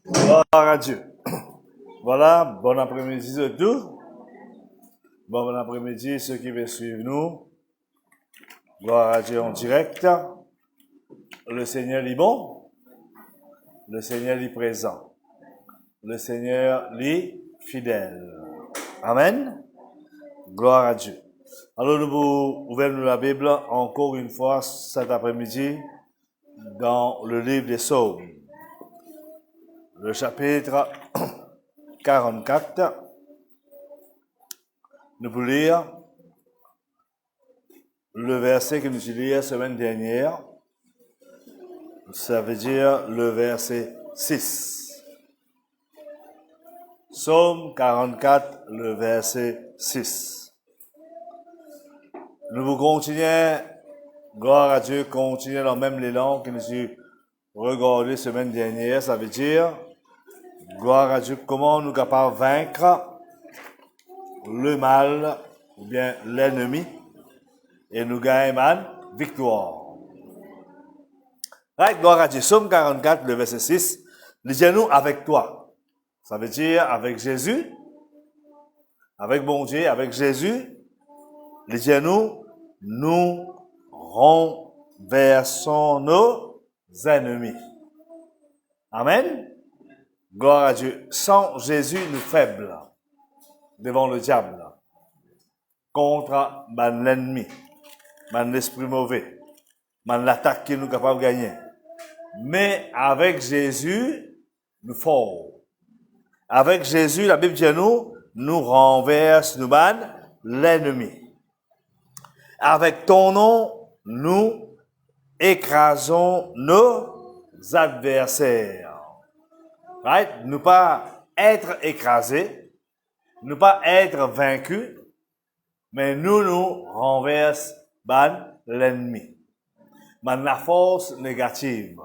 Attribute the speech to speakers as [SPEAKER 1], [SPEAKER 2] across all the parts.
[SPEAKER 1] Gloire à Dieu. Voilà, bon après-midi à tous. Bon après-midi ceux qui veulent suivre nous. Gloire à Dieu en direct. Le Seigneur est bon. Le Seigneur est présent. Le Seigneur est fidèle. Amen. Gloire à Dieu. Alors nous vous ouvrons la Bible encore une fois cet après-midi dans le livre des Psaumes. Le chapitre 44. Nous pouvons lire le verset que nous avons lu la semaine dernière. Ça veut dire le verset 6. Psaume 44, le verset 6. Nous vous continuons, gloire à Dieu, continuons dans même l'élan que nous avons regardé la semaine dernière. Ça veut dire, gloire à Dieu, comment nous sommes capables de vaincre le mal ou bien l'ennemi et nous gagnons une victoire. Right, gloire à Dieu. Psaume 44, le verset 6. Lisons-nous avec toi. Ça veut dire avec Jésus, avec bon Dieu, avec Jésus. Lisons-nous, nous renversons nos ennemis. Amen. Gloire à Dieu. Sans Jésus, nous faibles devant le diable, contre l'ennemi, l'esprit mauvais, l'attaque que nous sommes capables de gagner. Mais avec Jésus, nous forts. Avec Jésus, la Bible dit à nous renverse, nous banne l'ennemi. Avec ton nom, nous écrasons nos adversaires. Right? Nous pas être écrasés, nous pas être vaincus, mais nous renverse l'ennemi. La force négative.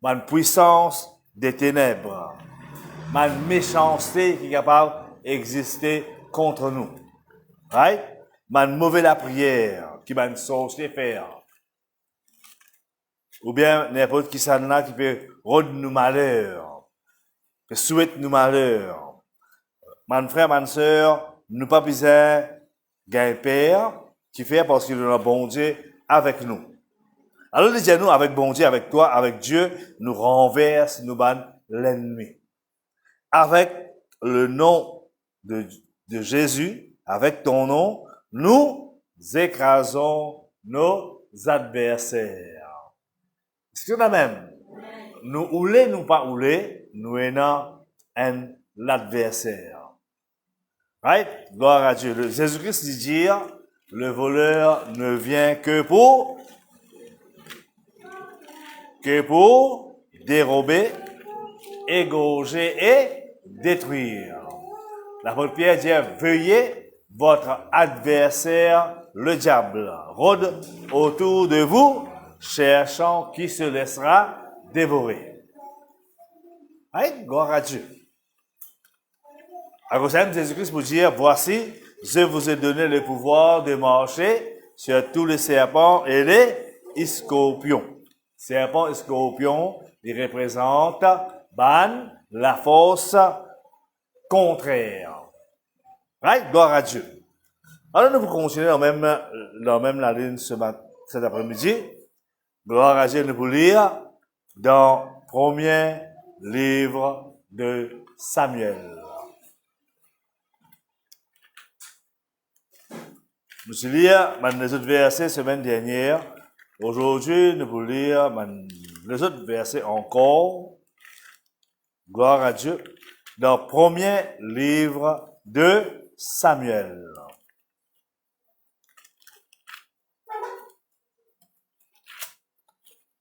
[SPEAKER 1] Ma puissance des ténèbres, ma méchanceté qui est capable d'exister contre nous. Right? Ma mauvaise la prière qui m'a sorcier faire. Ou bien n'importe qui ça là qui peut rendre nous malheur, qui souhaite nous malheur. Mon frère, ma soeur, nous pas besoin d'un père qui fait parce qu'il a bon Dieu avec nous. Alors, disons-nous, avec bon Dieu, avec toi, avec Dieu, nous renverse, nous banne l'ennemi. Avec le nom de Jésus, avec ton nom, nous écrasons nos adversaires. Est-ce que c'est la même? Nous oulez, nous pas oulez, nous ayons l'adversaire. Right? Gloire à Dieu. Jésus-Christ dit dire, le voleur ne vient que pour dérober, égorger et détruire. L'apôtre Pierre dit, veuillez votre adversaire, le diable, rôde autour de vous, cherchant qui se laissera dévorer. Right? Gloire à Dieu. À cause de Jésus-Christ pour dire, voici, je vous ai donné le pouvoir de marcher sur tous les serpents et les scorpions. Serpent et scorpion, ils représentent la force contraire. Right? Gloire à Dieu. Alors, nous continuons dans même la ligne cet après-midi. Gloire à Dieu, nous vous lire dans le premier livre de Samuel. Nous lire les autres versets semaine dernière. Aujourd'hui, nous voulons lire les autres versets encore. Gloire à Dieu. Dans le premier livre de Samuel.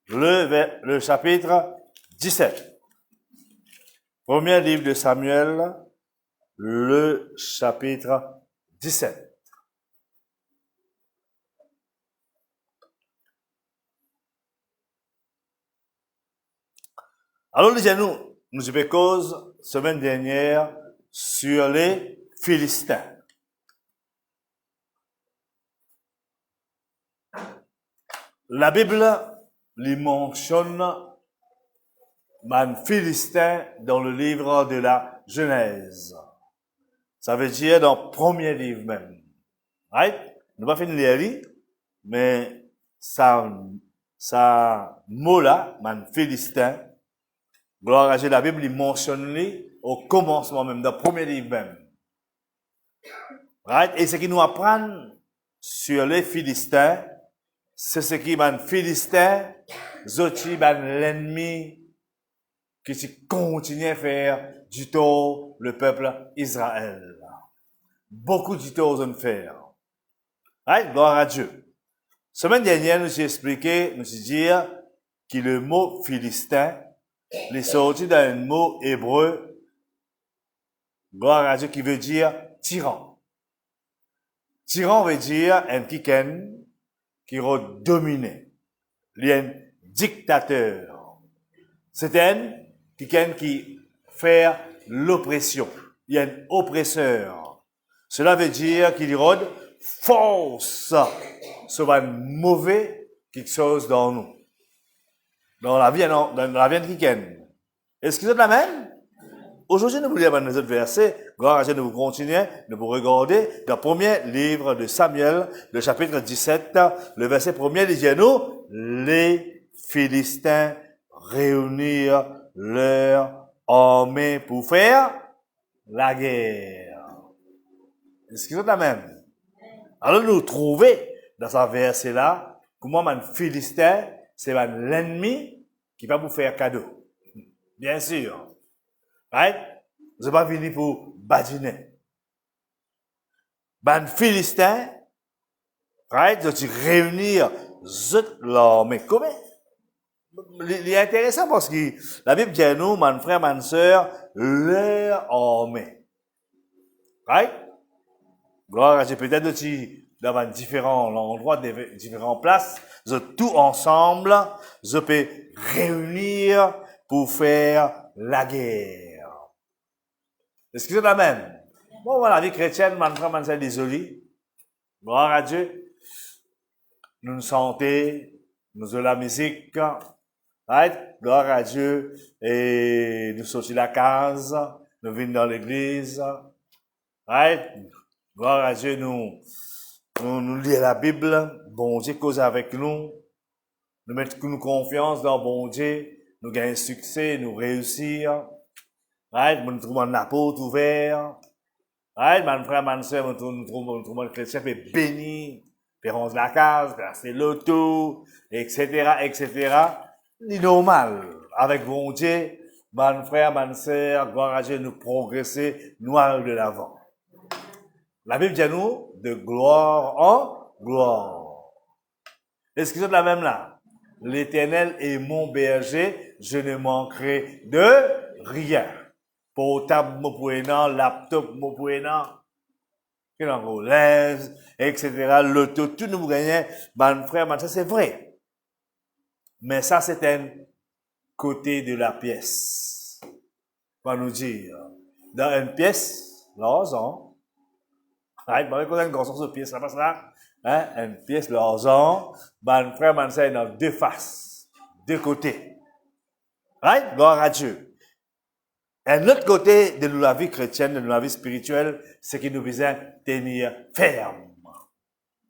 [SPEAKER 1] Le chapitre 17. Premier livre de Samuel, le chapitre 17. Alors, nous avons cause, semaine dernière, sur les Philistins. La Bible les mentionne man Philistin dans le livre de la Genèse. Ça veut dire dans le premier livre même. Right? Nous pas fini de lire, mais ça mot là, man Philistin, gloire à Dieu, la Bible, il mentionne au commencement même, dans le premier livre même. Right? Et ce qui nous apprend sur les Philistins, c'est ce qui man Philistin, zoti ban l'ennemi, qui continue à faire du tort le peuple Israël. Beaucoup de tort ont fait. Right? Gloire à Dieu. Semaine dernière, nous avons expliqué, nous avons dit que le mot Philistin, il est sorti d'un mot hébreu, gloire à Dieu, qui veut dire tyran. Tyran veut dire un quelqu'un qui va dominer. Il est un dictateur. C'est un quelqu'un qui fait l'oppression. Il est un oppresseur. Cela veut dire qu'il rôde force sur un mauvais quelque chose dans nous. Dans la vie, dans la vie de quelqu'un. Est-ce que vous êtes la même? Aujourd'hui, nous vous lire les autres versets. Gloire à Dieu, nous continuons, nous vous regarder dans le premier livre de Samuel, le chapitre 17, le verset 1er, il dit nous, les Philistins réunirent leur armée pour faire la guerre. Est-ce que vous êtes la même? Alors, nous trouvons dans ce verset-là, comment un Philistin, c'est l'ennemi qui va vous faire cadeau. Bien sûr. Right? Vous n'êtes pas venu pour badiner. Un Philistin, right? Vous allez réunir l'armée. Comment? Il est intéressant parce que la Bible dit à nous, mon frère, ma soeur, leur armée. Right? Gloire à Dieu, peut-être aussi dans différents endroits, différentes places, vous êtes tous ensemble, vous pouvez réunir pour faire la guerre. Est-ce que c'est la même? Bon, voilà, la vie chrétienne, mon frère, ma soeur, désolé. Gloire à Dieu. Nous nous sentons, nous avons la musique, right? Gloire à Dieu. Et nous sortons de la case, nous venons dans l'église, right? Gloire à Dieu, nous lisons la Bible, bon Dieu cause avec nous, nous mettons confiance dans bon Dieu, nous gagnons succès, nous réussir, right? Nous trouvons la porte ouverte, right? Mon frère, ma soeur, nous trouvons le chrétien fait béni, fait rendre la case, placer l'auto, etc., etc. C'est normal. Avec bon Dieu, mon frère, ma soeur, gloire à Dieu, nous progresser, nous aller de l'avant. La Bible dit à nous, de gloire en gloire. Est-ce que c'est la même là? L'Éternel est mon berger, je ne manquerai de rien. Portable, mon poignant, laptop, mon poignant, l'aise, etc., l'auto, tout nous gagnons, mon frère, ça c'est vrai. Mais ça c'est un côté de la pièce. On va nous dire, dans une pièce, l'argent, right, bon, quand on a une grosse pièce, ça passe là, hein, une pièce, l'argent, mon frère, mon soeur, dans deux faces, deux côtés. Right, gloire à Dieu. Un autre côté de la vie chrétienne, de la vie spirituelle, c'est qu'il nous besoin tenir ferme.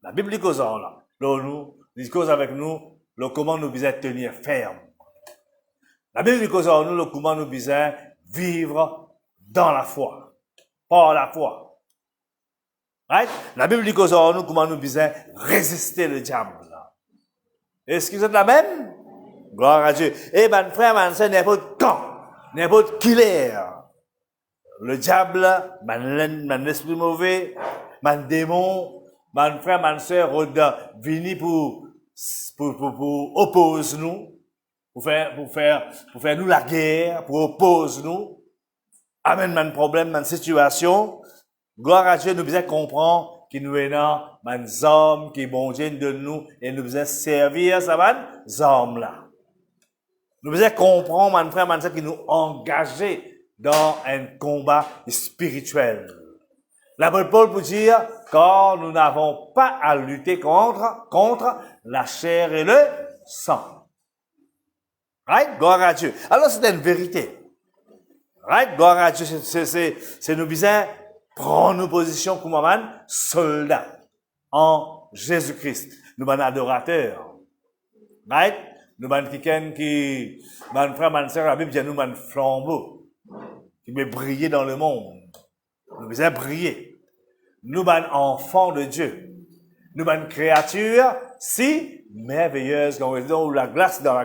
[SPEAKER 1] La Bible dit cause là. Nous, dit cause avec nous, le comment nous besoin tenir ferme. La Bible dit cause en nous, le comment nous besoin vivre dans la foi. Par la foi. Right? La Bible dit cause en nous, comment nous besoin résister le diable. Est-ce que vous êtes la même? Gloire à Dieu. Eh ben, frère, man, c'est n'importe quand. N'importe qui l'est. Le diable, man l'esprit mauvais, man démon, man frère, man soeur, vini pour opposer nous, pour faire nous la guerre, pour opposer nous, amène man problème, man situation. Gloire à Dieu, nous besoin comprendre qu'il nous est là, man hommes, qui bon Dieu de nous, et nous besoin servir ça, man hommes là. Nous devons comprendre, mon frère, mon soeur, qui nous engager dans un combat spirituel. L'apôtre Paul peut dire, car nous n'avons pas à lutter contre la chair et le sang. Right? Gloire à Dieu. Alors, c'est une vérité. Right? Gloire à Dieu, c'est nous besoin prendre nos positions comme un soldat en Jésus-Christ. Nous sommes adorateurs. Right? Nous sommes quelqu'un qui, mon frère, ma soeur, la Bible dit nous sommes flambeau, qui veut briller dans le monde. Nous besoin briller. Nous sommes enfants de Dieu. Nous sommes créatures si merveilleuses. Quand on est dans la glace, quand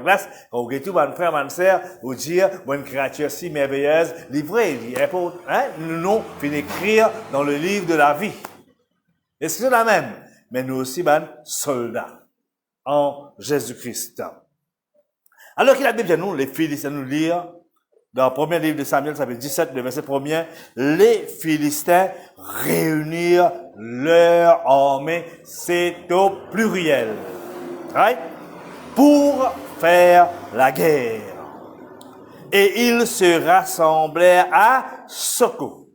[SPEAKER 1] on est tout, mon frère, ma soeur, vous dire, une créature si merveilleuse, livrée, nous nous finissons d'écrire dans le livre de la vie. Et c'est la même. Mais nous aussi, soldats en Jésus-Christ. Alors que la Bible dit nous, les Philistins, nous lire, dans le premier livre de Samuel, ça fait 17, le verset 1er, les Philistins réunirent leur armée, c'est au pluriel, right? Pour faire la guerre. Et ils se rassemblèrent à Soko.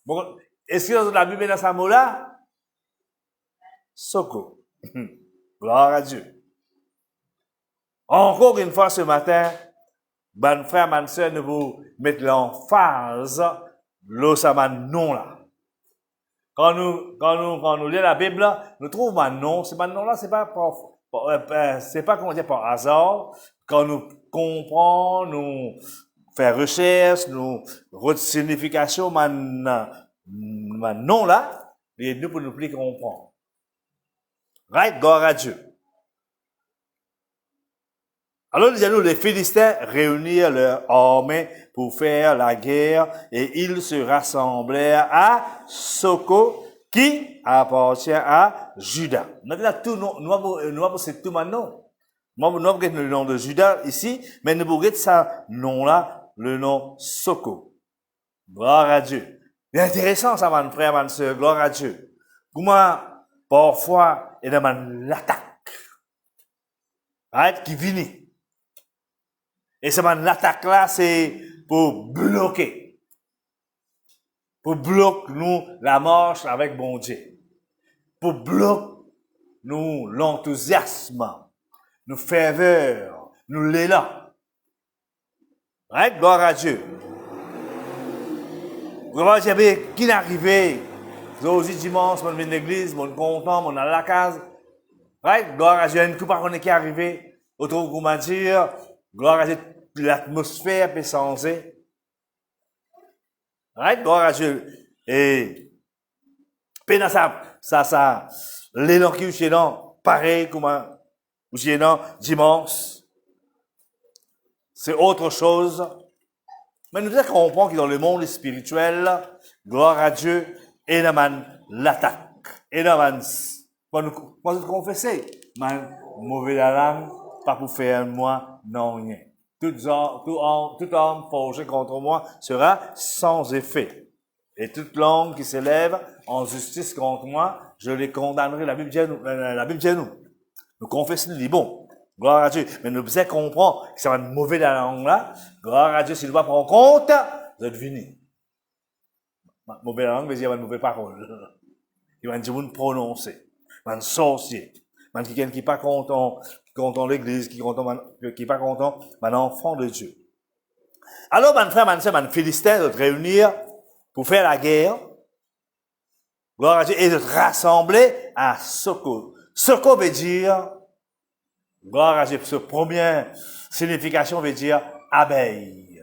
[SPEAKER 1] Bon, est-ce que dans la Bible, dans ce mot-là? Soko. Gloire à Dieu. Encore une fois ce matin, mon frère, ma soeur, nous vous mettons l'emphase, l'osama non là. Quand nous lisons la Bible, nous trouvons un nom, c'est pas nom là, c'est pas comment dire, par hasard. Quand nous comprenons, nous faisons recherche, nous signification, man nom là, et nous pour nous plus comprendre. Right? Gloire à Dieu. Alors, nous, les Philistins réunirent leur armée pour faire la guerre et ils se rassemblèrent à Soko, qui appartient à Juda. Maintenant, tout nous c'est tout maintenant. Nous avons le nom de Juda ici, mais nous avons ça nom-là, le nom Soko. Gloire à Dieu. C'est intéressant ça, mon frère, ma soeur, gloire à Dieu. Comment, parfois, il y a l'attaque. Right? Qui vient. Et l'attaque là, c'est pour bloquer. Pour bloquer nous la marche avec bon Dieu. Pour bloquer nous l'enthousiasme, nous ferveur, nous l'élan. Right? Gloire à Dieu. Vraiment, j'avais qui n'arrivait. Aujourd'hui, dimanche, mon vient l'église, mon content, mon à la case. Right? Gloire à Dieu, une coupe à qui est arrivé. Autour, comment dire, gloire à Dieu. L'atmosphère peut changer. Right? Gloire à Dieu. Et, puis dans ça, l'élan qui est chez nous, pareil comme chez nous, dimanche. C'est autre chose. Mais nous devons comprendre que dans le monde spirituel, gloire à Dieu, et l'attaque. Et quand nous confessons, mauvais la langue, pas pour faire moi, non rien. Tout homme forgé contre moi sera sans effet. Et toute langue qui s'élève en justice contre moi, je les condamnerai. La Bible dit nous. Nous confessons, nous dit bon, gloire à Dieu. Mais nous devons comprendre que ça va être mauvais la langue là. Gloire à Dieu, s'il doit prendre compte, vous êtes venus. Mauvais langue veut dire une mauvaise parole. Il va dire une prononcer. Un sorcier. Quelqu'un qui n'est pas content, content l'église, qui est pas content, un enfant de Dieu. Alors, mon frère, ma soeur, mon Philistin, de te réunir pour faire la guerre, gloire à Dieu, et de te rassembler à Soko. Soko veut dire, gloire à Dieu, ce première signification veut dire abeille.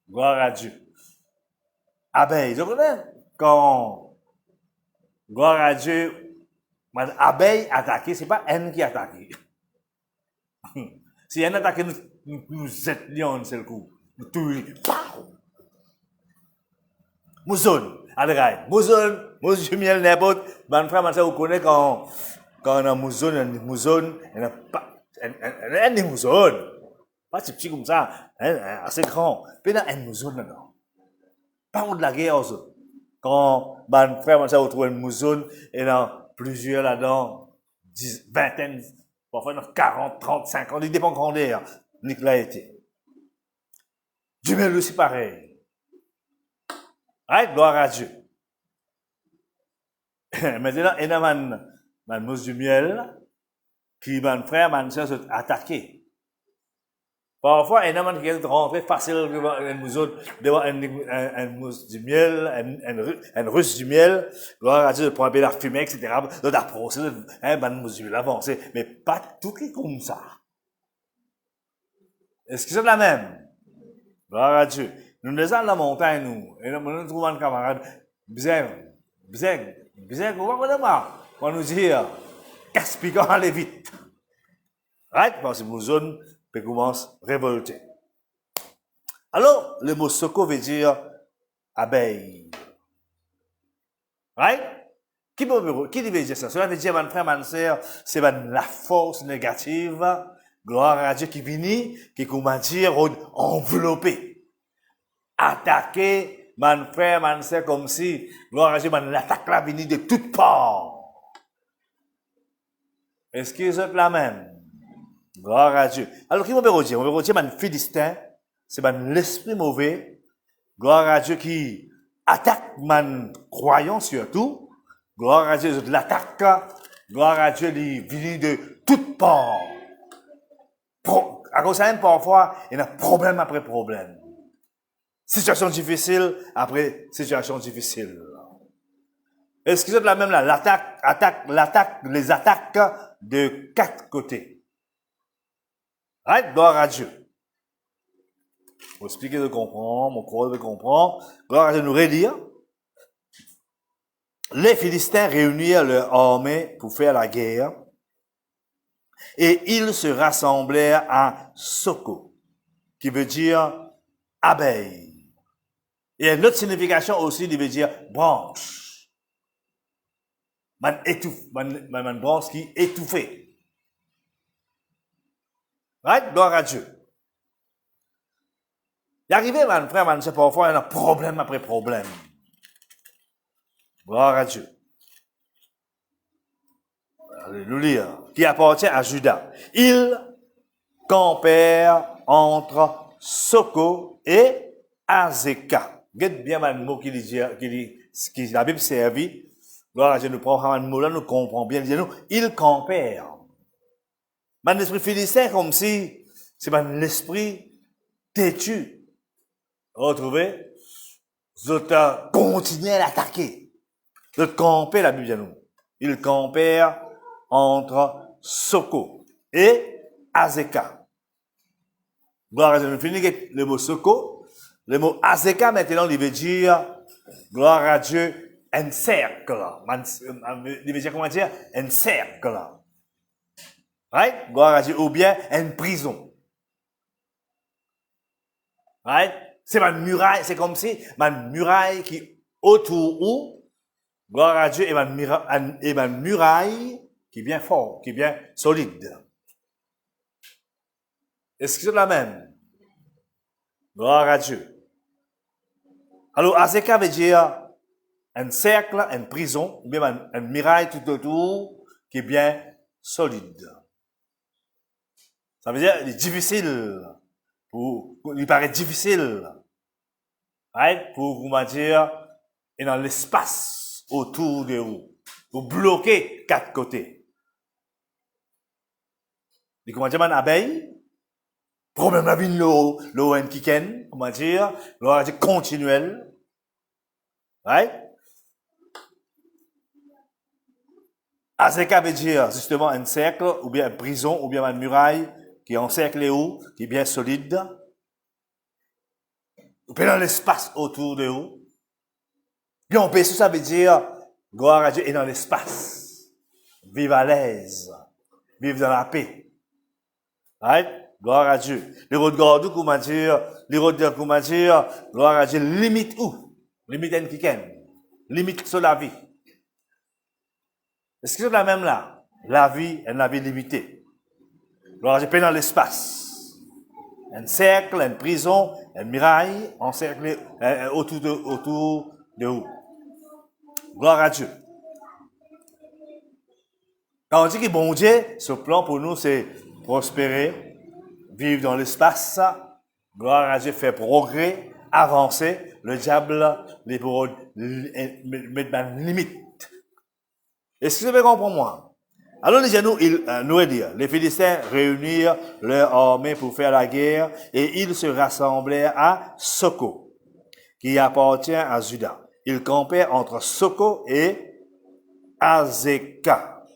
[SPEAKER 1] Gloire à Dieu. Abeille. Vous comprenez? Quand, gloire à Dieu, une abeille attaquée, c'est pas elle qui attaque. Si elle attaque, nous étions un seul coup. Nous tuons. Mouzone. Allez, mouzone, du miel n'importe. Mon frère, vous connaissez quand on a mouzone, elle n'a pas, elle est mouzone. Pas si petit comme ça, assez grand. Puis là, elle mouzone là-dedans. Pas de la guerre aux autres. Quand mon frère, vous trouve une mouzone, et là, plusieurs là-dedans, vingtaine, parfois 40, 30, 50, il dépend de grandeur. Nicolas était. Du miel aussi pareil. Right? Gloire à Dieu. Maintenant, il y a une mousse du miel qui, mon frère, mon soeur, sont attaqués. Parfois, un homme qui est rentré facile nous autres, devant un mousse du miel, un russe du miel, gloire à Dieu, de prendre la fumée, etc., d'approcher, mousse du miel avancé, mais pas tout qui est comme ça. Est-ce que c'est la même? Gloire à Dieu. Nous descendons la montagne, nous, et nous trouvons un camarade, bizarre, comment on démarre? On nous dit, casse-piquant, allez vite. Right? Parce que nous zone, puis commence à révolter. Alors, le mot soko veut dire abeille. Right? Qui veut dire ça? Cela veut dire, mon frère, ma sœur, c'est la force négative, gloire à Dieu qui vient, qui commence à dire, envelopper, attaquer, mon frère, ma sœur, comme si, gloire à Dieu, l'attaque là vient de toutes parts. Est-ce que c'est la même? Gloire à Dieu. Alors, qui veut dire? On veut dire, mon Philistin, c'est l'esprit mauvais, gloire à Dieu qui attaque mon croyant surtout, gloire à Dieu, l'attaque, gloire à Dieu, il vient de toutes parts. À cause de ça, parfois, il y a problème après problème. Situation difficile après situation difficile. Est-ce que c'est la même là? Les attaques de quatre côtés. Right? Gloire à Dieu. Pour expliquer de comprendre, mon corps de comprendre. Gloire à Dieu, nous relire. Les Philistins réunirent leur armée pour faire la guerre. Et ils se rassemblèrent à Soko, qui veut dire abeille. Et une autre signification aussi, il veut dire branche. Man branche qui étouffée. Right? Gloire à Dieu. Il est arrivé, mon frère, mon soeur, parfois, il y a problème après problème. Gloire à Dieu. Alléluia. Qui appartient à Judas. Ils campèrent entre Soko et Azeka. Regardez bien le mot qui la Bible servit. Gloire à Dieu, nous prenons un mot là, nous comprenons bien. Ils campèrent. Man l'esprit philistin, comme si c'est l'esprit têtu. Retrouvez? Vous autres continuez à l'attaquer. Vous autres campez, la Bible dit nous. Ils campèrent entre Soko et Azeka. Gloire à Dieu. Nous finissons avec le mot Soko. Le mot Azeka, maintenant, il veut dire, gloire à Dieu, un cercle. Il veut dire comment dire? Un cercle. Right? Gloire à Dieu. Ou bien, une prison. Right? C'est ma muraille, c'est comme si ma muraille qui autour où, gloire à Dieu, et ma muraille qui est bien fort, qui est bien solide. Est-ce que c'est la même? Gloire à Dieu. Alors, Azeka veut dire un cercle, une prison, ou bien une muraille tout autour qui est bien solide. Ça veut dire, il est difficile. Il paraît difficile. Right? Pour comment dire, et dans l'espace autour de vous. Pour bloquer quatre côtés. Et comment dire, une abeille? Problème la vie, l'eau en kiken, comment dire, l'eau continuelle. Right? Azeka veut dire, justement, un cercle, ou bien une prison, ou bien une muraille, qui est encerclée où, qui est bien solide. Ou bien dans l'espace autour de vous. Puis on peut, ça veut dire, gloire à Dieu, et dans l'espace. Vive à l'aise. Vive dans la paix. Right? Gloire à Dieu. Les routes gardes, comment dire, gloire à Dieu, limite où? Limite en kiken. Limite sur la vie. Est-ce que c'est la même là? La vie est la vie limitée. Gloire à Dieu, dans l'espace. Un cercle, une prison, une muraille, encerclée autour de vous. Gloire à Dieu. Quand on dit que bon Dieu, ce plan pour nous, c'est prospérer, vivre dans l'espace, gloire à Dieu, faire progrès, avancer. Le diable, les pour mettre une limite. Est-ce que vous avez compris moi? Alors les genoux, les Philistins réunirent leur armée pour faire la guerre et ils se rassemblèrent à Soko, qui appartient à Juda. Ils campèrent entre Soko et Azeka.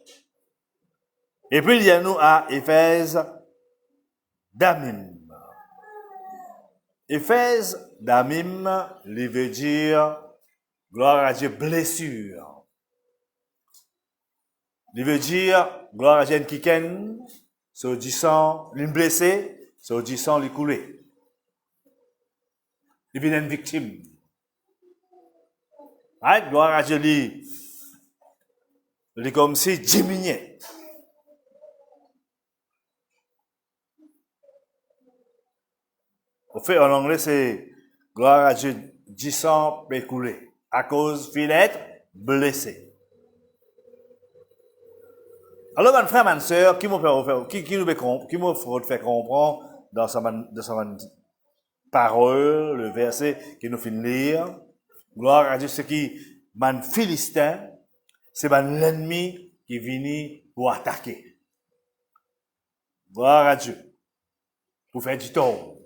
[SPEAKER 1] Et puis il y a nous à Éphèse Damim. Éphèse Damim, il veut dire, gloire à Dieu, blessure. Il veut dire, gloire à Dieu, kiken, so disant, l'une blessé, so disant, l'y coulé. Il vient une victime. Right? Gloire à Dieu, il est comme si diminué. Au fait, en anglais, c'est, gloire à Dieu, disant, écoulé. À cause, il être blessé. Alors, mon frère, ma soeur, qui m'a fait comprendre dans sa parole, le verset qui nous fait lire, gloire à Dieu, c'est qui, mon Philistin, c'est mon ennemi qui vient pour attaquer. Gloire à Dieu. Pour faire du tort.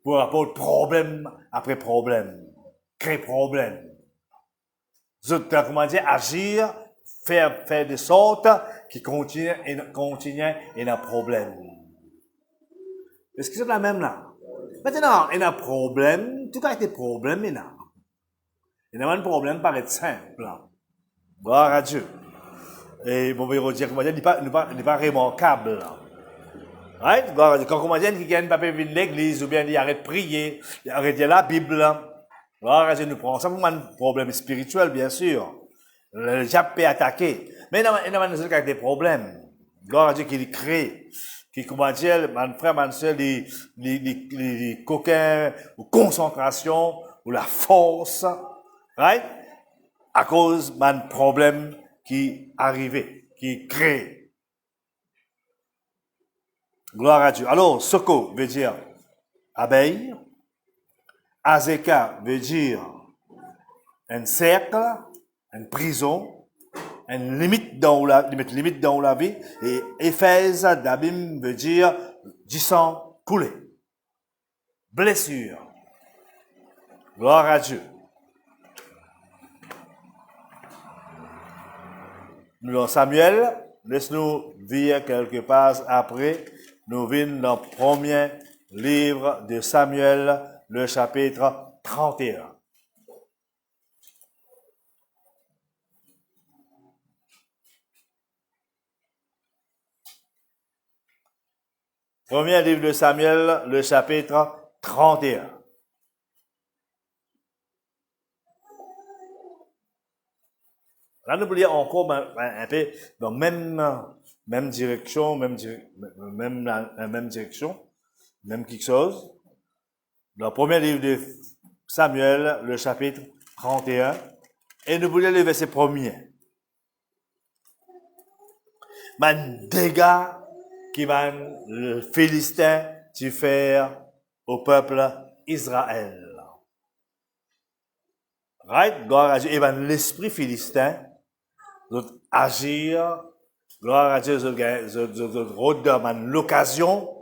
[SPEAKER 1] Pour apporter problème après problème. Créer problème. Comment dire, agir, faire de sorte qui contient un problème. Est-ce que c'est la même là? Maintenant, il y a un problème, tout cas, des problèmes, il y a. Il y a un problème paraît simple. Gloire à Dieu. Et bon, on va dire, comment dire, il n'est pas remarquable. Right? Gloire à Dieu. Quand comment dire, qui gagne pas venir l'église, ou bien il arrête de prier, il arrête de lire la Bible. Gloire à Dieu, nous prenons ça pour un problème spirituel, bien sûr. Le diable peut attaquer. Mais il y a des problèmes. Gloire à Dieu qui crée. Qui, comment dire, mon frère, ma soeur, les coquins, ou concentration, ou la force. Right? À cause d'un problème qui arrivait, qui crée. Gloire à Dieu. Alors, Soko veut dire abeille. Azeka veut dire un cercle, une prison, une limite dans la vie. Et Éphèse d'Abim veut dire du sang coulé. Blessure. Gloire à Dieu. Nous, dans Samuel, laisse-nous lire quelques pages après. Nous venons dans le premier livre de Samuel, le chapitre 31. Premier livre de Samuel, le chapitre 31. Là, nous voulons encore un peu dans la même direction, même direction, même quelque chose. Dans le premier livre de Samuel, le chapitre 31, et nous voulons le verset premier. Man dégâts qui van le Philistin tu faire au peuple Israël. Right? Gloire à Dieu. Et ben l'esprit philistin agir, gloire à Dieu, redonne l'occasion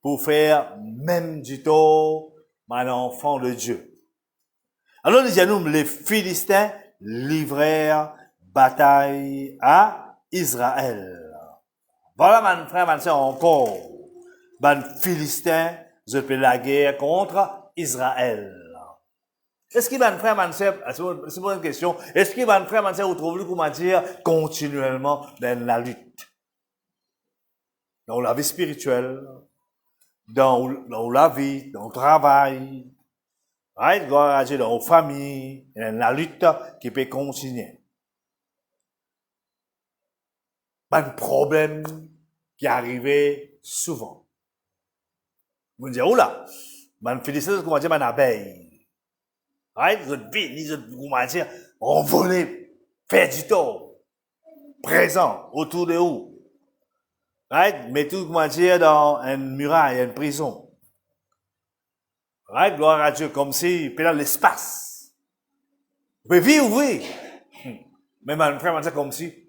[SPEAKER 1] pour faire même du tort, mon enfant de Dieu. Alors, les Philistins livrèrent bataille à Israël. Voilà, mon frère, mon soeur, encore. Les Philistins, je fais la guerre contre Israël. Est-ce qu'il va, frère, ma soeur, c'est une question, est-ce qu'il va, frère, ma soeur, vous trouvez, comment dire, continuellement dans la lutte? Dans la vie spirituelle, dans la vie, dans le travail, right? Gloire à Dieu, dans la famille, dans la lutte qui peut continuer. Un problème qui arrivait souvent. Vous me dites, oula, man félicite, comment dire, man abeille. Right? Vous êtes vite, comment dire, envolé, faire du tort, présent, autour de vous. Right? Mais tout, comment dire, dans une muraille, une prison. Right? Gloire à Dieu, comme si, puis dans l'espace. Vous pouvez vivre, oui. Mais mon frère m'a dit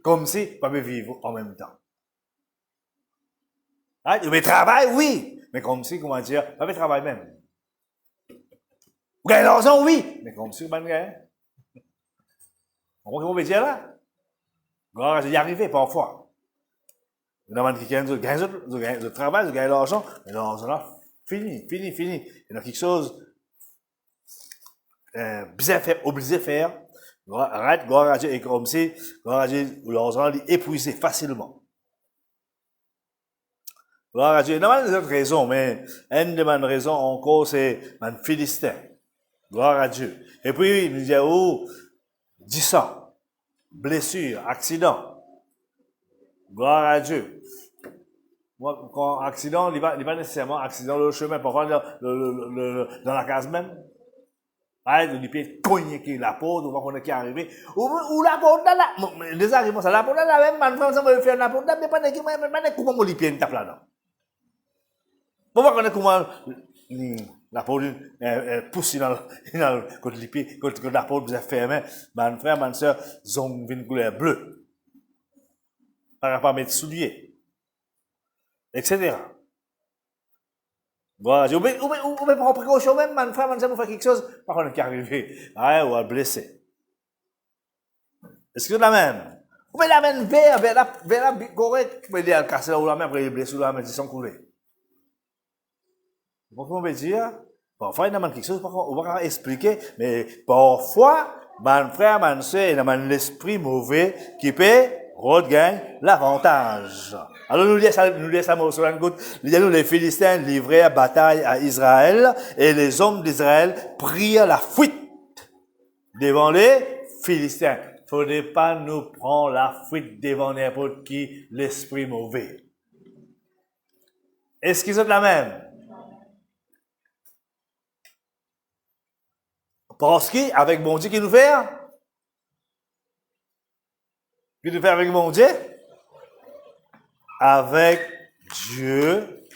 [SPEAKER 1] comme si, pas vivre en même temps. Hein? Mais travail, oui. Mais comme si, comment dire, pas travail même. Vous gagnez l'argent, oui. Mais comme si, vous gagnez. On voit comment on veut dire là? Alors, j'y arrivé parfois. Il y en a qui gagnent le travail, ils gagnent l'argent, mais l'argent là, fini. Il y a quelque chose, obligé de faire. Arrête, gloire à Dieu, et comme si, gloire à Dieu, l'argent est épuisé facilement. Gloire à Dieu. Il y a d'autres raisons, mais une de mes raisons encore, c'est mon Philistin. Gloire à Dieu. Et puis, il me dit, oh, 10 ans, blessure, accident. Gloire à Dieu. Moi, quand accident, il n'est pas nécessairement accident le chemin, parfois dans la case même. Il peut cogner la peau, on va qu'on est qui arrivé. Ou la peau là, les arrivants, ça la peau là, même, man, ça va faire la peau là, mais pas de comment on lui tape là-dedans. Pourquoi qu'on est comment, la peau, pousse dans quand la peau vous est fermée, mon frère, ma soeur, ils ont une couleur bleue. Par rapport à mes souliers. Etc. Voilà. Ou prendre précaution même, mon frère, mon soeur, pour faire quelque chose, par contre, qui est arrivé, ou à blesser. Est-ce que c'est la même? Vous pouvez la mettre vers la correcte, vous pouvez dire, casser là ou la main, après, blesser ou la main, ils sont coulés. Comment on peut dire? Parfois, il y a quelque chose, on va expliquer, mais parfois, mon frère, mon soeur, il y a l'esprit mauvais qui peut regagner l'avantage. Alors, nous lisons sur un goutte. Les Philistins livraient bataille à Israël et les hommes d'Israël prirent la fuite devant les Philistins. Faudrait pas nous prendre la fuite devant n'importe qui, l'esprit mauvais. Est-ce qu'ils sont la même? Parce qu'avec bon Dieu, qu'il nous fait? Qu'il nous fait avec bon Dieu? Avec Dieu.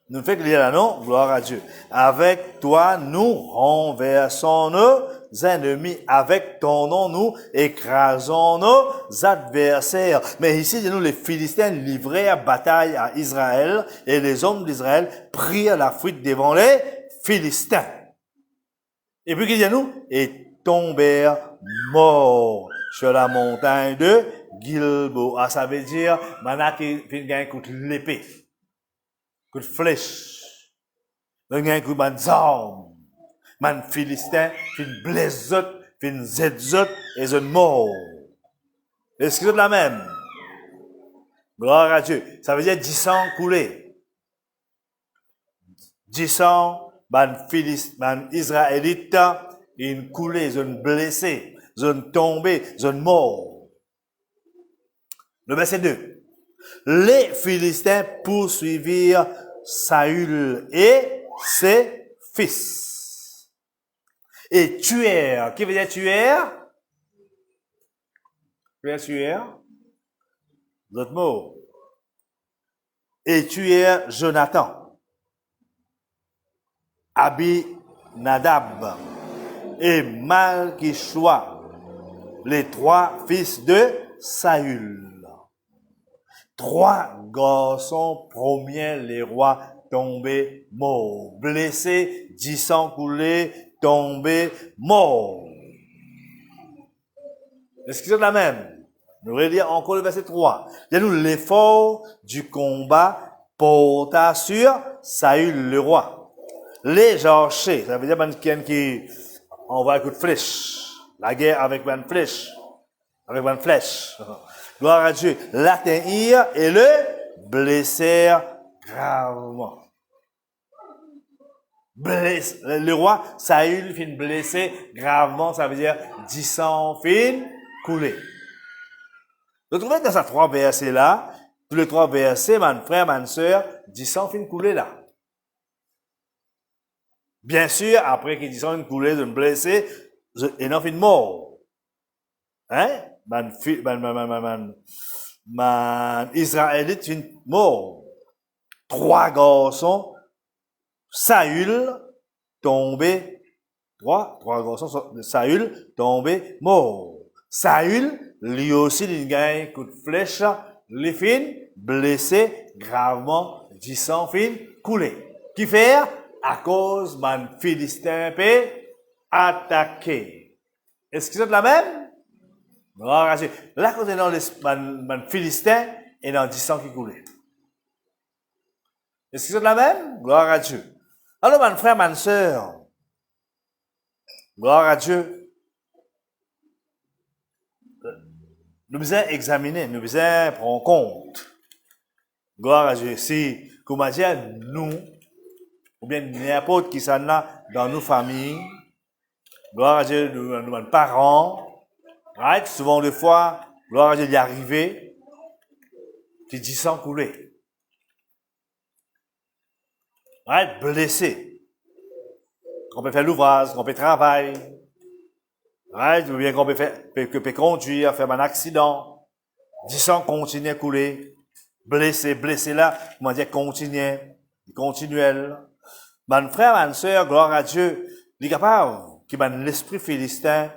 [SPEAKER 1] Nous fait qu'il y a là, non? Gloire à Dieu. Avec toi, nous renversons nos ennemis. Avec ton nom, nous écrasons nos adversaires. Mais ici, nous, les Philistins livrèrent bataille à Israël et les hommes d'Israël prirent la fuite devant les Philistins. Et puis, qu'il y a nous, et tombèrent morts sur la montagne de Gilboa. Ça veut dire, maintenant qu'il y a un coup de l'épée, coup de flèche, il y a un coup de arme, man Philistin, fin blessot, fin zedzot, et zone mort. Est-ce que c'est la même? Gloire à Dieu. Ça veut dire 10 ans coulés. 10 ans, man Israélite, une coulée, zone blessé, zone tombé, zone mort. Le verset 2. Les Philistins poursuivirent Saül et ses fils. Et tuèrent. Qui veut dire tuèrent? Qui veut dire tuèrent? L'autre mot. Et tuèrent Jonathan, Abinadab et Malkishua, les 3 fils de Saül. 3 garçons premiers, les rois tombés morts. Blessés, 10 ans coulés, tombés morts. Est-ce que c'est la même? Nous allons lire encore le verset 3. Nous, l'effort du combat porta sur Saül le roi. Les archers, ça veut dire quelqu'un qui envoie un coup de flèche. La guerre avec une flèche. Avec une flèche. Gloire à Dieu. L'atteignirent et le blessèrent gravement. Le roi Saül fin blessé gravement, ça veut dire 10 ans fin coulé. Vous trouvez dans ces 3 versets là, tous les 3 versets, mon frère, ma soeur, 10 ans fin coulé là. Bien sûr, après qu'ils 10 ans fin coulé, de me blesser, et non fin mort. Hein? Man Israélite fin mort. 3 garçons, Saül tombé trois garçons de Saül tombés morts. Saül, lui aussi, il gagne un coup de flèche, les fins blessé gravement, 10 fins coulé. Qui fait? À cause d'un Philistin peut attaquer. Est-ce que c'est la même? Gloire à Dieu. Là, quand on est dans le Philistin, et dans 10 qui coulaient. Est-ce que c'est la même? Gloire à Dieu. Alors, mon frère, ma soeur, gloire à Dieu, nous devons examiner, nous devons prendre compte. Gloire à Dieu. Si, comme dit, nous, ou bien n'importe qui s'en a dans nos familles, gloire à Dieu, nos parents, right? Souvent, des fois, gloire à Dieu, y arriver, qui 10 coulés. Right? Blessé. On peut faire l'ouvrage, on peut travailler. Right? Ou bien qu'on peut conduire, faire un accident. 10 continuer à couler. Blessé là, comment dire, continuel. Mon frère, ma soeur, gloire à Dieu, il est capable, qui m'a l'esprit philistin,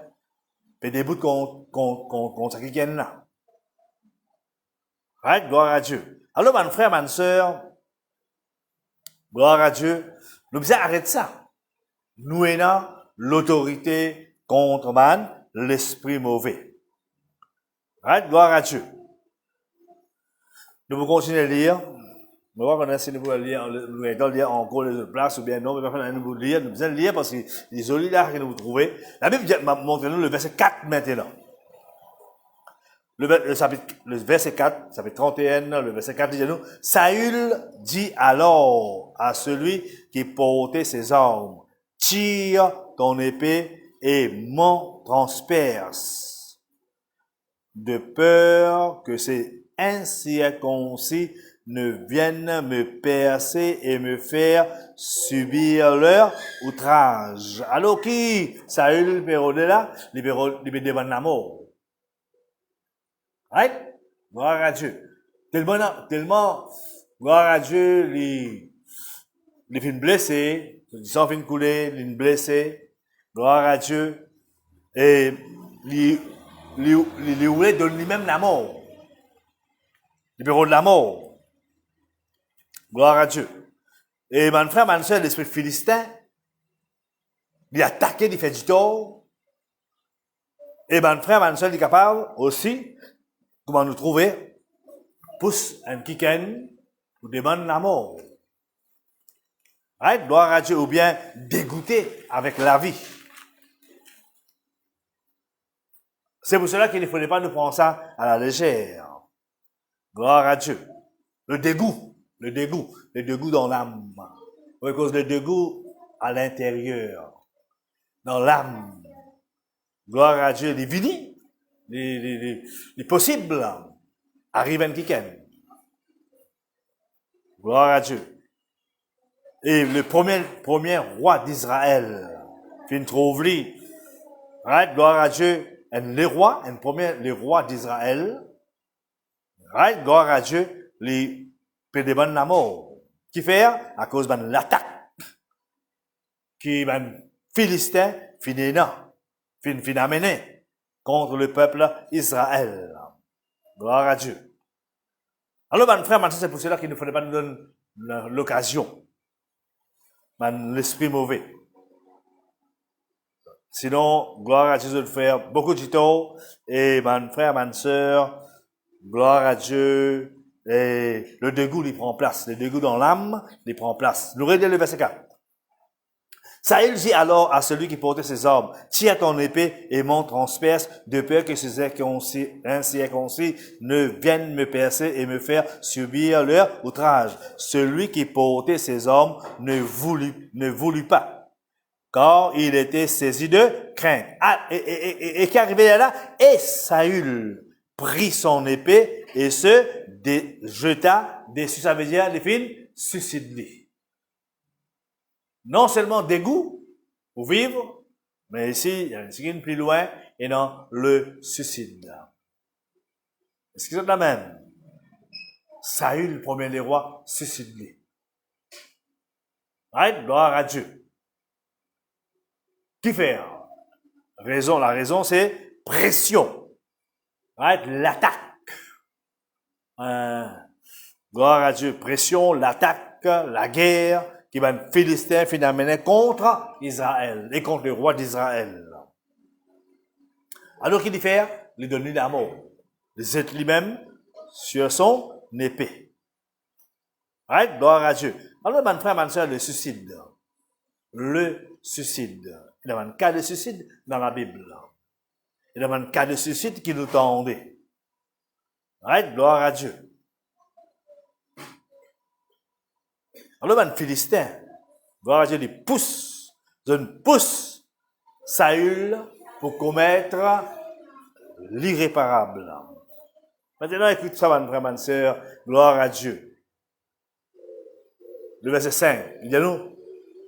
[SPEAKER 1] fait des bouts contre quelqu'un là. Right? Gloire à Dieu. Alors, mon frère, ma soeur, gloire à Dieu, nous devons arrêter ça. Nous ayons l'autorité contre l'esprit mauvais. Right? Gloire à Dieu. Nous allons continuer à lire. Nous allons voir si nous pouvons lire, nous allons lire encore les places ou bien non, mais nous allons lire, nous allons lire parce que les jolis là que nous trouvons. La Bible montre-nous le verset 4 maintenant. Le verset 4, ça fait 31, le verset 4 dit nous, Saül dit alors à celui qui portait ses armes, tire ton épée et m'en transperce, de peur que ces incirconcis ne viennent me percer et me faire subir leur outrage. Alors qui, Saül, le là, il devant la mort. Right? Gloire à Dieu. Tellement, gloire à Dieu, les fins blessés, les sang fin coulés, les blessés, gloire à Dieu, et les voulait donner lui-même la mort. Le bureau de la mort. Gloire à Dieu. Et mon frère, ma soeur, l'esprit philistin, il a attaqué, il fait du tort. Et mon frère, ma soeur, il est capable aussi, comment nous trouver, pousse un kiken, nous demande la mort. Right? Gloire à Dieu, ou bien dégoûté avec la vie. C'est pour cela qu'il ne fallait pas nous prendre ça à la légère. Gloire à Dieu. Le dégoût dans l'âme. À cause de dégoût à l'intérieur, dans l'âme. Gloire à Dieu, les vinis, les possibles, arrivent un week-end. Gloire à Dieu. Et le premier roi d'Israël, qui trouve lui, right, gloire à Dieu, les rois d'Israël, right, gloire à Dieu, les pédébans la mort. Qui fait? À cause de l'attaque. Qui, Philistin, fin amené contre le peuple Israël. Gloire à Dieu. Alors, mon frère, maintenant, c'est pour cela qu'il ne fallait pas nous donner l'occasion. L'esprit mauvais. Sinon, gloire à Dieu de faire beaucoup de tort. Et mon frère, ma soeur, gloire à Dieu. Et le dégoût, il prend place. Le dégoût dans l'âme, il prend place. Nous regardons le verset 4. Saül dit alors à celui qui portait ses armes, tire ton épée et m'en transperce, de peur que ces incirconcis ne viennent me percer et me faire subir leur outrage. Celui qui portait ses armes ne voulut pas, car il était saisi de crainte. Et qui arrivait là, et Saül prit son épée et se jeta dessus, ça veut dire les filles, suicide-lui. Non seulement dégoût pour vivre, mais ici, il y a une signe plus loin, et non, le suicide. Est-ce que c'est la même? Saül, le premier des rois, suicide-lui. Right? Gloire à Dieu. Qui fait? La raison, c'est pression. Right? L'attaque. Gloire à Dieu. Pression, l'attaque, la guerre qui va les Philistins finalement contre Israël et contre le roi d'Israël. Alors qu'il dit faire, il donne la mort. Il jette lui-même sur son épée. Right? Gloire à Dieu. Alors, mon frère, ma soeur, le suicide. Le suicide. Il y a un cas de suicide dans la Bible. Il y a un cas de suicide qui nous tendait. Right? Gloire à Dieu. Alors, mon Philistin, gloire à Dieu, il pousse Saül pour commettre l'irréparable. Maintenant, écoute ça, mon frère, ma soeur, gloire à Dieu. Le verset 5, il dit à nous,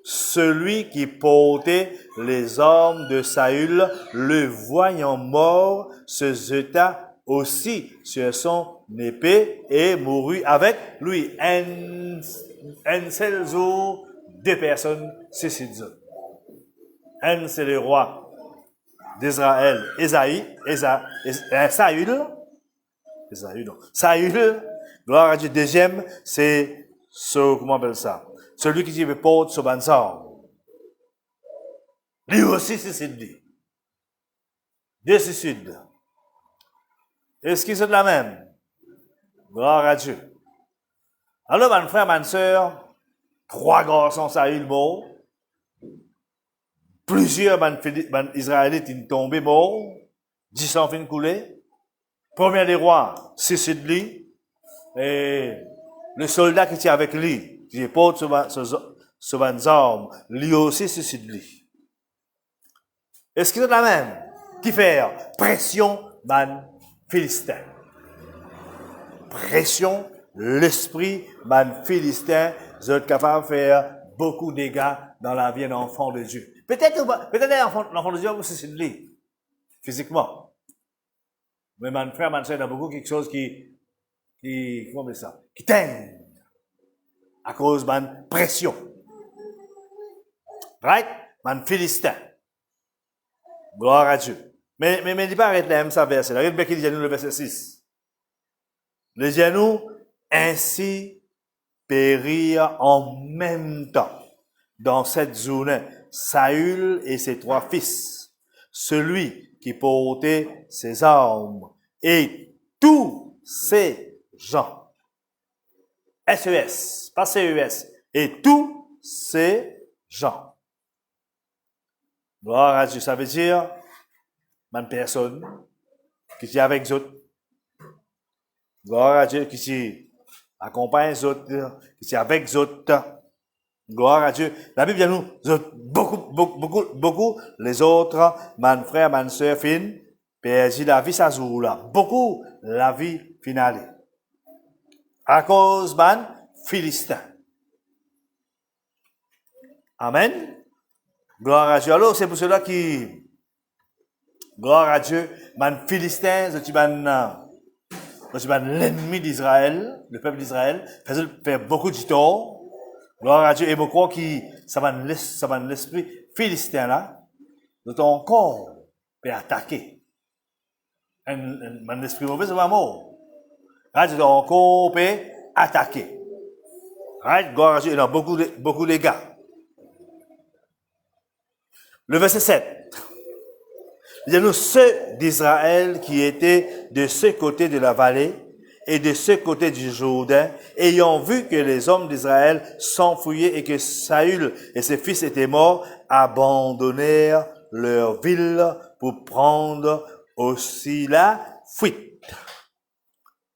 [SPEAKER 1] celui qui portait les hommes de Saül, le voyant mort, se jeta aussi sur son épée et mourut avec lui. Un seul jour, 2 personnes suicident. Un, c'est le roi d'Israël, Saül, gloire à Dieu. Deuxième, c'est comment on appelle ça? Celui qui porte sur Bansar. Lui aussi suicide. 2 suicides. Est-ce qu'ils sont la même? Gloire à Dieu. Alors, mon frère, ma soeur, 3 garçons Saül morts. Plusieurs Israélites sont tombés morts. 10 sont fin coulés. Premier des rois, suicide lui. Et le soldat qui était avec lui, qui porte sur une arme, lui aussi suicide lui. Est-ce qu'il est la même? Qui fait? Pression, man, Philistin. Pression, l'esprit, man, Philistin, vous êtes capable de faire beaucoup de dégâts dans la vie d'un enfant de Dieu. Peut-être l'enfant de Dieu vous suicide lui, physiquement. Mais mon frère, mon soeur, il y a beaucoup quelque chose comment on dit ça? Qui teigne. À cause de ma pression. Right? Man Philistin. Gloire à Dieu. Mais il pas arrêter là, même ça verset. Regardez bien qu'il dit nous le verset 6. Les genoux ainsi périrent en même temps dans cette journée Saül et ses 3 fils, celui qui portait ses armes et tous ses gens. SES, pas CES, et tous ces gens. Gloire à Dieu, ça veut dire, une personne qui est avec les autres. Gloire à Dieu, qui accompagne les autres, qui est avec les autres. Gloire à Dieu. La Bible dit nous, beaucoup, les autres, mon frère, ma soeur, fin, perdit la vie, ça joue là. Beaucoup, la vie finale. À cause man Philistin. Amen. Gloire à Dieu. Alors, c'est pour cela gloire à Dieu, man Philistin, c'est l'ennemi d'Israël, le peuple d'Israël, fait beaucoup de tort. Gloire à Dieu. Et je crois que ça va l'esprit philistin là, de ton corps, peut attaquer. Un esprit mauvais, c'est pas mort. Right, ton corps peut attaquer. Right, gloire à Dieu, il y a beaucoup de dégâts. Le verset 7. Il y a nous ceux d'Israël qui étaient de ce côté de la vallée et de ce côté du Jourdain, ayant vu que les hommes d'Israël s'enfuyaient et que Saül et ses fils étaient morts, abandonnèrent leur ville pour prendre aussi la fuite.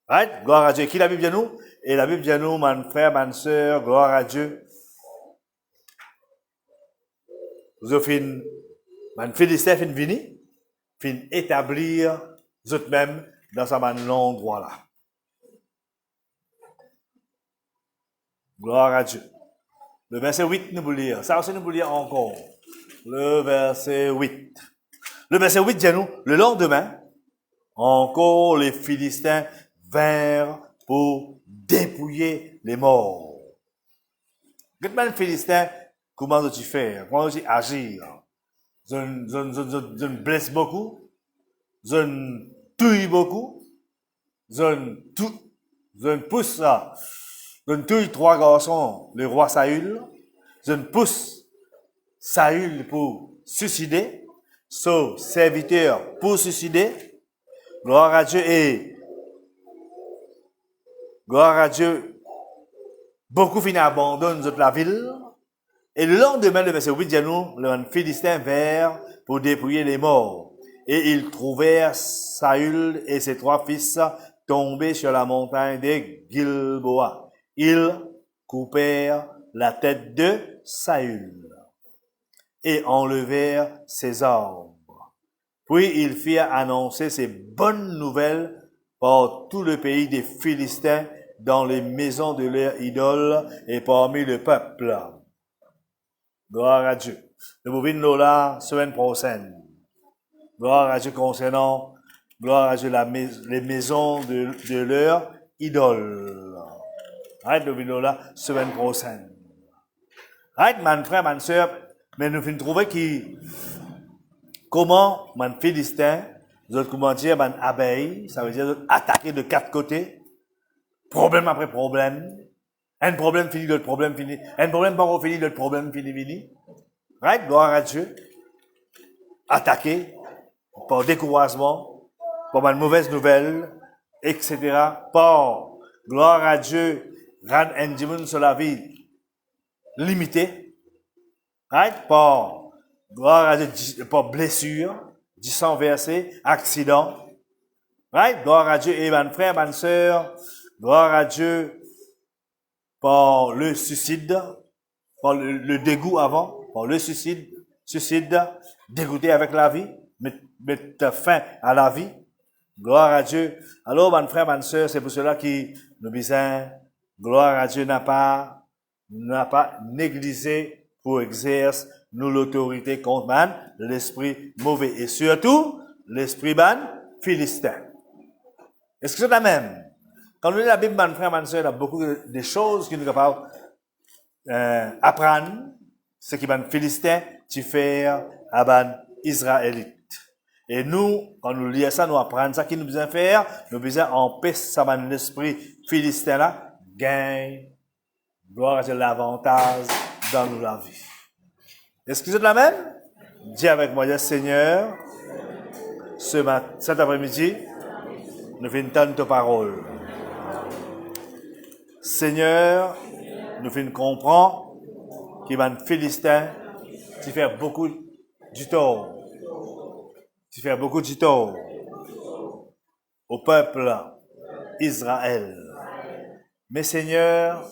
[SPEAKER 1] Right? Gloire à Dieu. Qui la Bible dit nous? Et la Bible dit nous, mon frère, ma soeur, gloire à Dieu. Vous avez fin, mon Philistin fin vini, fin établir, vous êtes même dans ce endroit là. Gloire à Dieu. Le verset 8, nous voulons lire. Ça aussi, nous voulons lire encore. Le verset 8. Le verset 8 dit nous, le lendemain, encore les Philistins vinrent pour dépouiller les morts. Qu'est-ce que les Philistins, comment dois-tu faire? Comment dois-tu agir? je blesse beaucoup, je tue beaucoup, je pousse ça, je tue 3 garçons, le roi Saül, je pousse Saül pour suicider, son serviteur pour suicider, gloire à Dieu et gloire à Dieu, beaucoup finissent abandonnent la ville. Et le lendemain, le verset 8 dit nous, les Philistins vinrent pour dépouiller les morts. Et ils trouvèrent Saül et ses 3 fils tombés sur la montagne de Gilboa. Ils coupèrent la tête de Saül et enlevèrent ses armes. Puis ils firent annoncer ces bonnes nouvelles par tout le pays des Philistins, dans les maisons de leurs idoles et parmi le peuple. Gloire à Dieu. Nous vous venons là, semaine prochaine. Gloire à Dieu concernant, gloire à Dieu, les maisons de leurs idoles. Arrête, nous venons là, semaine prochaine. Arrête, mon frère, ma soeur, mais nous venons trouver comment, mon Philistin, comment dire, mon abeille, ça veut dire attaquer de 4 côtés, problème après problème. Un problème fini, l'autre problème fini. Un problème pas fini, l'autre problème fini. Right? Gloire à Dieu. Attaqué par découragement, par une mauvaise nouvelle, etc. Par, gloire à Dieu, rendre un dimanche sur la vie limitée. Right? Par, gloire à Dieu, par blessure, du sang versé, accident. Right? Gloire à Dieu. Et mon frère, ma soeur, gloire à Dieu, par le suicide, par le dégoût avant, par le suicide, dégoûté avec la vie, mettre fin à la vie. Gloire à Dieu. Alors, mon frère, ma soeur, c'est pour cela que nous disons, gloire à Dieu n'a pas négligé pour exercer nous l'autorité contre l'esprit mauvais et surtout l'esprit philistin. Est-ce que c'est la même? Quand nous lisons la Bible, mon frère, ma soeur, il y a beaucoup de choses que nous sommes capables d'apprendre, ce qui est Philistin, tu fais à Israélite. Et nous, quand nous lisons ça, nous apprenons ça, qui nous besoin faire, nous besoin empêcher ça, l'esprit philistin là, gagne, gloire à Dieu, l'avantage dans la vie. Est-ce que c'est la même? Dis avec moi, Seigneur, cet après-midi, nous venons entendre ta parole. Seigneur, nous venons comprendre qu'il y a un Philistin qui fait beaucoup du tort. Qui fait beaucoup du tort au peuple Israël. Mais Seigneur,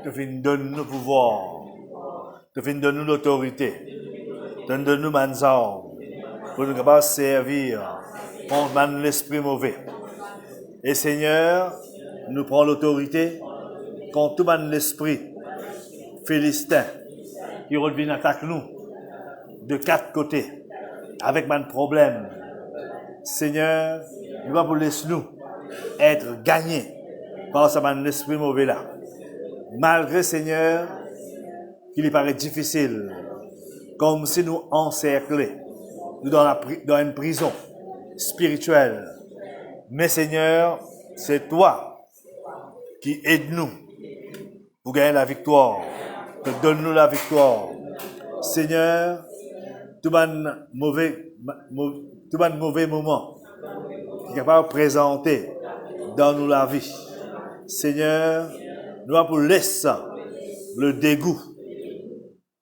[SPEAKER 1] tu viens donner nous pouvoir. Tu viens donner nous l'autorité. Donne-nous nos armes pour nous capables de servir contre l'esprit mauvais. Et Seigneur, nous prenons l'autorité contre tout l'esprit philistin qui revient attaquer nous de 4 côtés avec un problème. Seigneur, nous va pour laisser nous être gagnés par l'esprit mauvais là. Malgré Seigneur, qu'il paraît difficile, comme si nous encerclés, nous dans une prison spirituelle. Mais Seigneur, c'est toi qui aide nous pour gagner la victoire. Donne-nous la victoire. Seigneur, tout un mauvais moment qui est capable de présenter dans nous la vie. Seigneur, nous avons pour laisser le dégoût.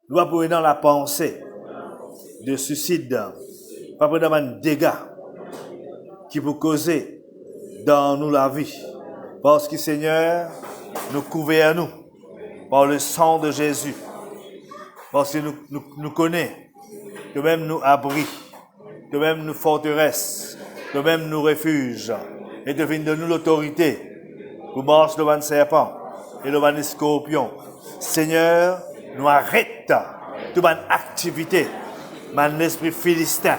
[SPEAKER 1] Nous avons pour dans la pensée de suicide, pas pour dans un dégât qui peut causer dans nous la vie. Parce que Seigneur, nous couvert à nous par le sang de Jésus. Parce que nous connaissons, que même nous abris, que même nous forteresses, que même nous refuges, et devine de nous l'autorité pour marcher devant le serpent et devant les scorpions. Seigneur, nous arrête toute une activité, mon esprit philistin,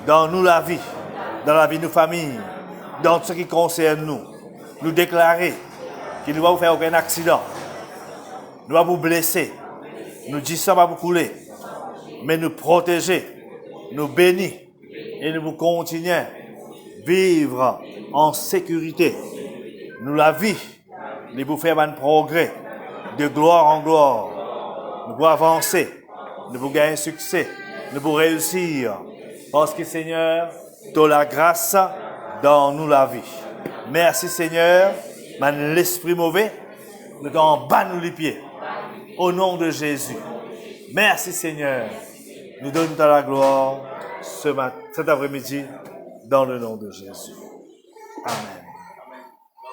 [SPEAKER 1] dans nous la vie, dans la vie de nos familles, dans ce qui concerne nous. Nous déclarer qu'il ne va vous faire aucun accident, ne va vous blesser, nous disons ça va vous couler, mais nous protéger nous bénit et nous continuons à vivre en sécurité. Nous la vie, nous pouvons faire un progrès de gloire en gloire. Nous pouvons avancer, nous pouvons gagner succès, nous pouvons réussir. Parce que Seigneur, tu as la grâce dans nous la vie. Merci Seigneur, l'esprit mauvais, nous t'en bas nous les pieds. Au nom de Jésus. Merci Seigneur. Nous donnons ta la gloire cet après-midi dans le nom de Jésus. Amen.